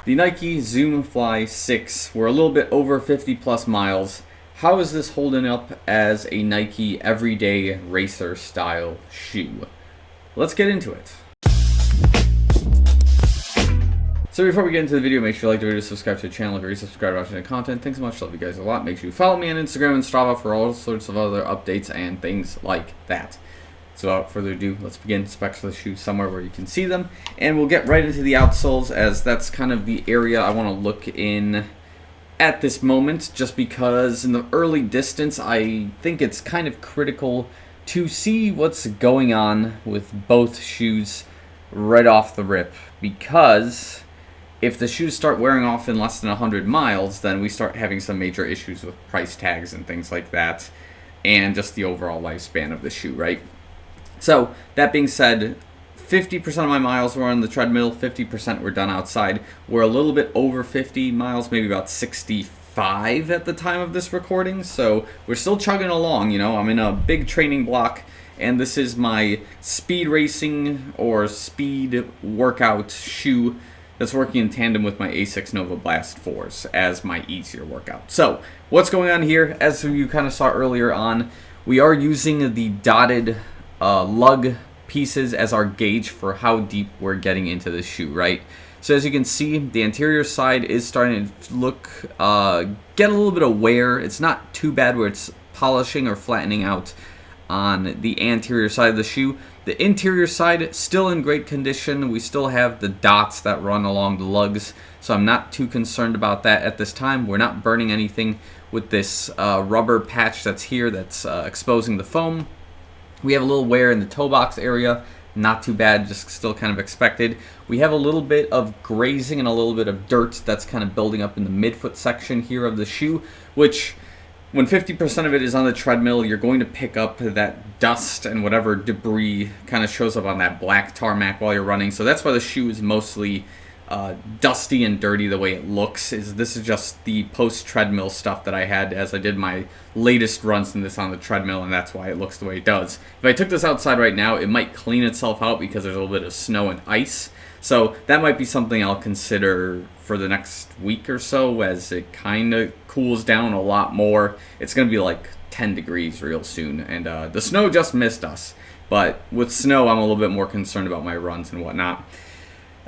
The Nike Zoom Fly 6. We're a little bit over 50 plus miles. How is this holding up as a Nike everyday racer style shoe? Let's get into it. So before we get into the video, make sure you like the video, subscribe to the channel if you're subscribed to watching the content. Thanks so much, love you guys a lot. Make sure you follow me on Instagram and Strava for all sorts of other updates and things like that. So without further ado, let's begin. Specs for the shoe somewhere where you can see them. And we'll get right into the outsoles, as that's kind of the area I want to look in at this moment, just because in the early distance, I think it's kind of critical to see what's going on with both shoes right off the rip. Because if the shoes start wearing off in less than 100 miles, then we start having some major issues with price tags and things like that, and just the overall lifespan of the shoe, right? So, that being said, 50% of my miles were on the treadmill, 50% were done outside. We're a little bit over 50 miles, maybe about 65 at the time of this recording, so we're still chugging along, you know. I'm in a big training block, and this is my speed racing or speed workout shoe that's working in tandem with my A6 Nova Blast 4s as my easier workout. So, what's going on here? As you kind of saw earlier on, we are using the dotted lug pieces as our gauge for how deep we're getting into the shoe, right? So as you can see, the anterior side is starting to look, get a little bit of wear. It's not too bad where it's polishing or flattening out on the anterior side of the shoe. The interior side, still in great condition. We still have the dots that run along the lugs, so I'm not too concerned about that at this time. We're not burning anything with this rubber patch that's here that's exposing the foam. We have a little wear in the toe box area, not too bad, just still kind of expected. We have a little bit of grazing and a little bit of dirt that's kind of building up in the midfoot section here of the shoe, which when 50% of it is on the treadmill, you're going to pick up that dust and whatever debris kind of shows up on that black tarmac while you're running. So that's why the shoe is mostly dusty and dirty the way it looks. This is just the post-treadmill stuff that I had as I did my latest runs in this on the treadmill, and that's why it looks the way it does. If I took this outside right now, it might clean itself out because there's a little bit of snow and ice. So that might be something I'll consider for the next week or so as it kind of cools down a lot more. It's going to be like 10 degrees real soon, and the snow just missed us. But with snow, I'm a little bit more concerned about my runs and whatnot.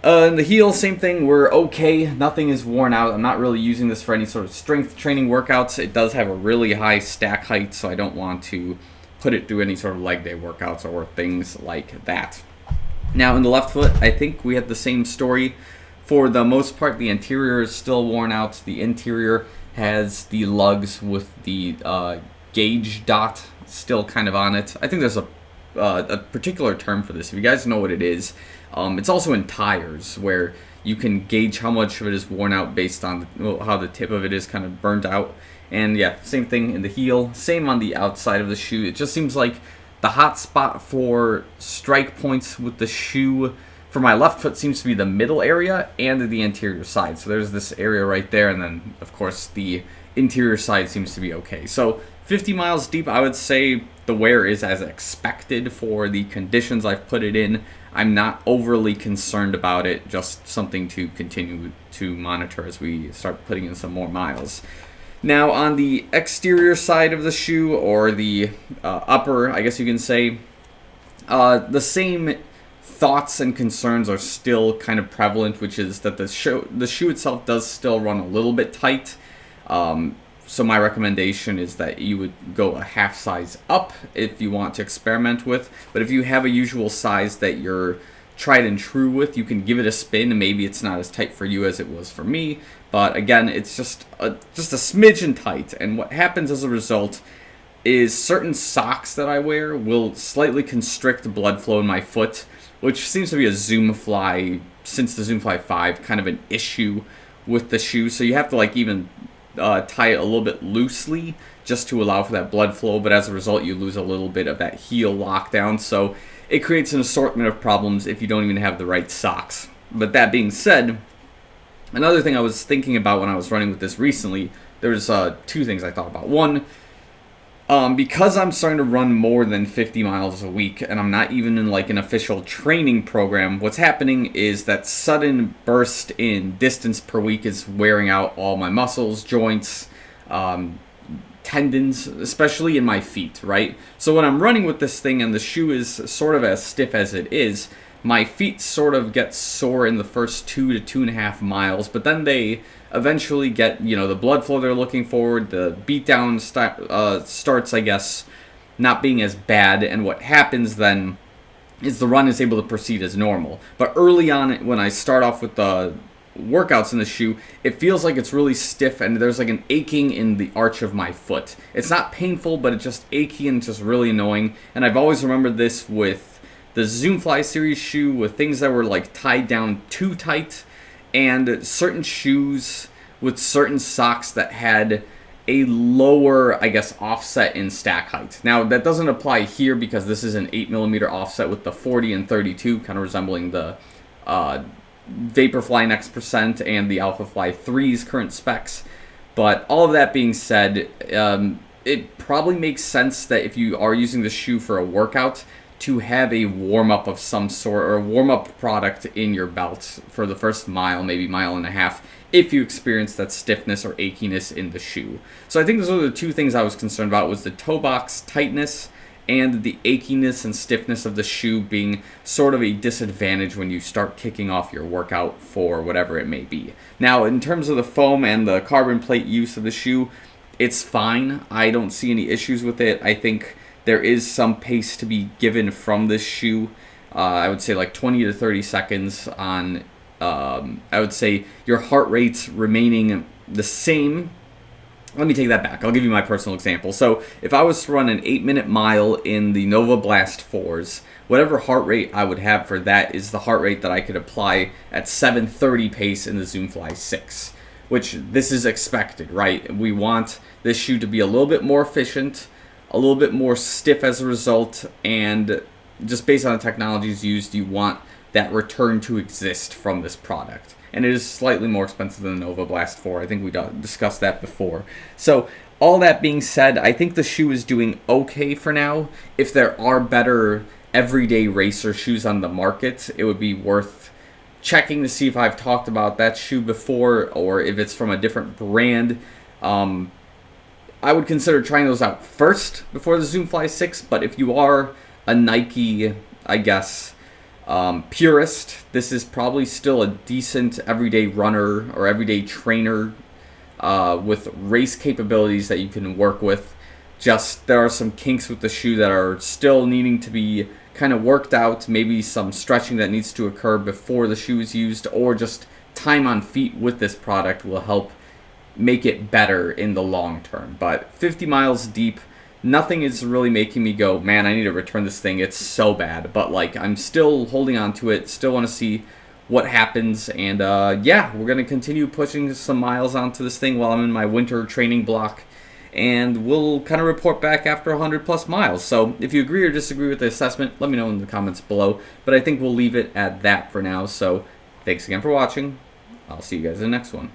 In the heel, same thing. We're okay. Nothing is worn out. I'm not really using this for any sort of strength training workouts. It does have a really high stack height, so I don't want to put it through any sort of leg day workouts or things like that. Now, in the left foot, I think we had the same story. For the most part, the anterior is still worn out. The interior has the lugs with the gauge dot still kind of on it. I think there's a particular term for this. If you guys know what it is, it's also in tires, where you can gauge how much of it is worn out based on how the tip of it is kind of burnt out. And yeah, same thing in the heel, same on the outside of the shoe. It just seems like the hot spot for strike points with the shoe for my left foot seems to be the middle area and the anterior side. So there's this area right there, and then of course the interior side seems to be okay. So 50 miles deep, I would say the wear is as expected for the conditions I've put it in. I'm not overly concerned about it, just something to continue to monitor as we start putting in some more miles. Now, on the exterior side of the shoe, or the upper, I guess you can say, the same thoughts and concerns are still kind of prevalent, which is that the shoe itself does still run a little bit tight. So my recommendation is that you would go a half size up if you want to experiment with. But if you have a usual size that you're tried and true with, you can give it a spin. Maybe it's not as tight for you as it was for me. But again, it's just a smidgen tight. And what happens as a result is certain socks that I wear will slightly constrict blood flow in my foot, which seems to be a Zoom Fly, since the Zoom Fly 5, kind of an issue with the shoe. So you have to like even tie it a little bit loosely just to allow for that blood flow, but as a result you lose a little bit of that heel lockdown, so it creates an assortment of problems if you don't even have the right socks. But that being said, another thing I was thinking about when I was running with this recently, there's two things I thought about. One, Because I'm starting to run more than 50 miles a week, and I'm not even in like an official training program, what's happening is that sudden burst in distance per week is wearing out all my muscles, joints, tendons, especially in my feet, right? So when I'm running with this thing and the shoe is sort of as stiff as it is, my feet sort of get sore in the first 2 to 2.5 miles, but then they eventually get, the blood flow they're looking for, the beatdown starts, I guess, not being as bad, and what happens then is the run is able to proceed as normal. But early on, when I start off with the workouts in the shoe, it feels like it's really stiff, and there's like an aching in the arch of my foot. It's not painful, but it's just achy and just really annoying, and I've always remembered this with the Zoomfly series shoe, with things that were like tied down too tight, and certain shoes with certain socks that had a lower, I guess, offset in stack height. Now, that doesn't apply here because this is an 8mm offset with the 40 and 32, kind of resembling the Vaporfly Next Percent and the Alphafly 3's current specs. But all of that being said, it probably makes sense that if you are using the shoe for a workout, to have a warm-up of some sort, or a warm-up product in your belt for the first mile, maybe mile and a half, if you experience that stiffness or achiness in the shoe. So I think those are the two things I was concerned about, was the toe box tightness and the achiness and stiffness of the shoe being sort of a disadvantage when you start kicking off your workout for whatever it may be. Now, in terms of the foam and the carbon plate use of the shoe, it's fine. I don't see any issues with it. I think there is some pace to be given from this shoe. I would say like 20 to 30 seconds on, I would say your heart rate's remaining the same. Let me take that back. I'll give you my personal example. So if I was to run an 8-minute mile in the Nova Blast 4s, whatever heart rate I would have for that is the heart rate that I could apply at 7:30 pace in the Zoomfly 6, which this is expected, right? We want this shoe to be a little bit more efficient, a little bit more stiff as a result, and just based on the technologies used, you want that return to exist from this product. And it is slightly more expensive than the Nova Blast 4. I think we discussed that before. So all that being said, I think the shoe is doing okay for now. If there are better everyday racer shoes on the market, it would be worth checking to see if I've talked about that shoe before, or if it's from a different brand. I would consider trying those out first before the Zoomfly 6, but if you are a Nike, I guess, purist, this is probably still a decent everyday runner or everyday trainer with race capabilities that you can work with. Just there are some kinks with the shoe that are still needing to be kind of worked out, maybe some stretching that needs to occur before the shoe is used, or just time on feet with this product will help make it better in the long term. But 50 miles deep, nothing is really making me go, man, I need to return this thing, it's so bad. But like, I'm still holding on to it, still want to see what happens, and yeah, we're going to continue pushing some miles onto this thing while I'm in my winter training block, and we'll kind of report back after 100 plus miles. So if you agree or disagree with the assessment, let me know in the comments below, but I think we'll leave it at that for now. So thanks again for watching. I'll see you guys in the next one.